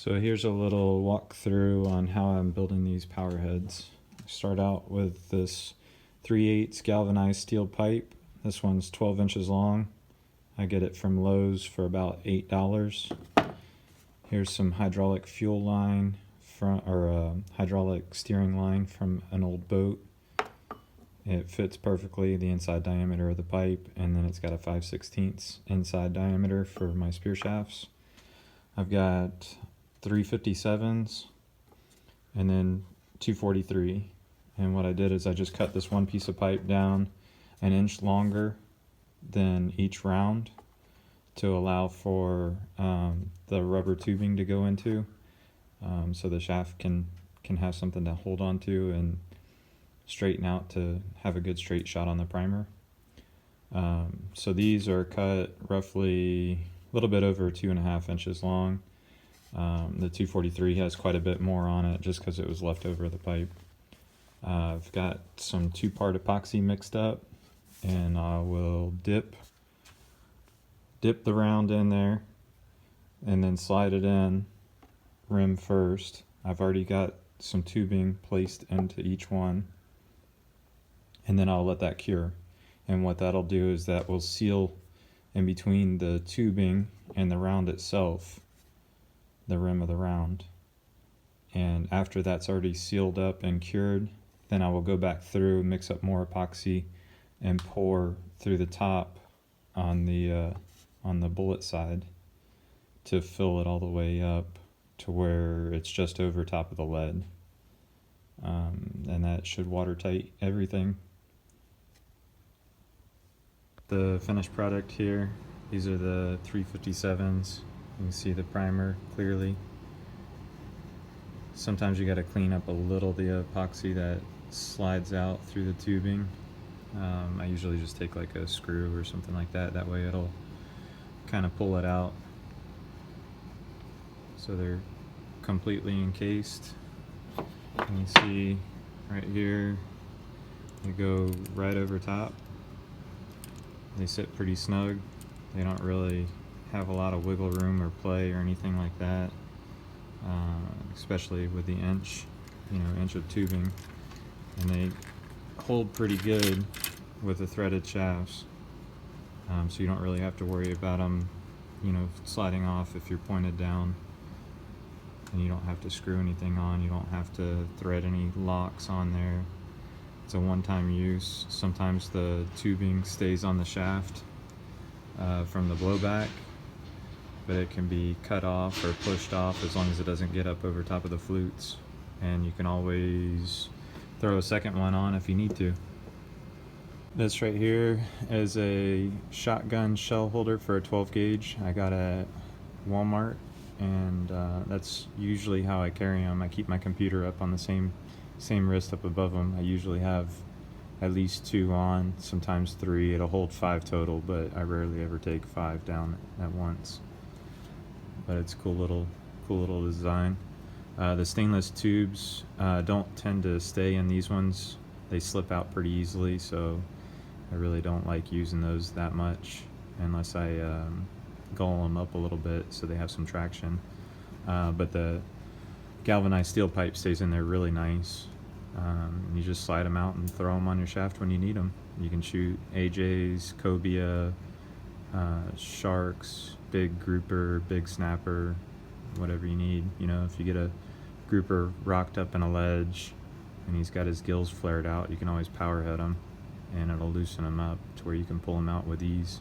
So here's a little walkthrough on how I'm building these power heads. I start out with this 3/8 galvanized steel pipe. This one's 12 inches long. I get it from Lowe's for about $8. Here's some hydraulic fuel line hydraulic steering line from an old boat. It fits perfectly the inside diameter of the pipe, and then it's got a 5/16 inside diameter for my spear shafts. I've got 357s and then 243, and what I did is I just cut this one piece of pipe down an inch longer than each round to allow for the rubber tubing to go into, so the shaft can have something to hold on to and straighten out to have a good straight shot on the primer. So these are cut roughly a little bit over 2.5 inches long. The 243 has quite a bit more on it just because it was left over the pipe. I've got some 2-part epoxy mixed up, and I will dip the round in there and then slide it in rim first. I've already got some tubing placed into each one, and then I'll let that cure. And what that'll do is that will seal in between the tubing and the round itself, the rim of the round. And after that's already sealed up and cured, then I will go back through, mix up more epoxy, and pour through the top on the bullet side to fill it all the way up to where it's just over top of the lead. And that should watertight everything. The finished product here, these are the 357s. You can see the primer clearly. Sometimes you got to clean up a little the epoxy that slides out through the tubing. I usually just take like a screw or something like that. That way it'll kind of pull it out. So they're completely encased. You can see right here, they go right over top. They sit pretty snug. They don't really have a lot of wiggle room or play or anything like that, especially with the inch of tubing, and they hold pretty good with the threaded shafts, so you don't really have to worry about them sliding off if you're pointed down, and you don't have to screw anything on. You don't have to thread any locks on there. It's a one-time use. Sometimes the tubing stays on the shaft from the blowback, but it can be cut off or pushed off as long as it doesn't get up over top of the flutes, and you can always throw a second one on if you need to. This right here is a shotgun shell holder for a 12 gauge I got at Walmart, and that's usually how I carry them. I keep my computer up on the same wrist up above them. I usually have at least 2 on, sometimes 3. It'll hold 5 total, but I rarely ever take 5 down at once. But it's a cool little design. The stainless tubes don't tend to stay in these ones. They slip out pretty easily, so I really don't like using those that much unless I gull them up a little bit so they have some traction. But the galvanized steel pipe stays in there really nice. You just slide them out and throw them on your shaft when you need them. You can shoot AJs, cobia, sharks, big grouper, big snapper, whatever you need. If you get a grouper rocked up in a ledge and he's got his gills flared out, you can always power head him and it'll loosen him up to where you can pull him out with ease.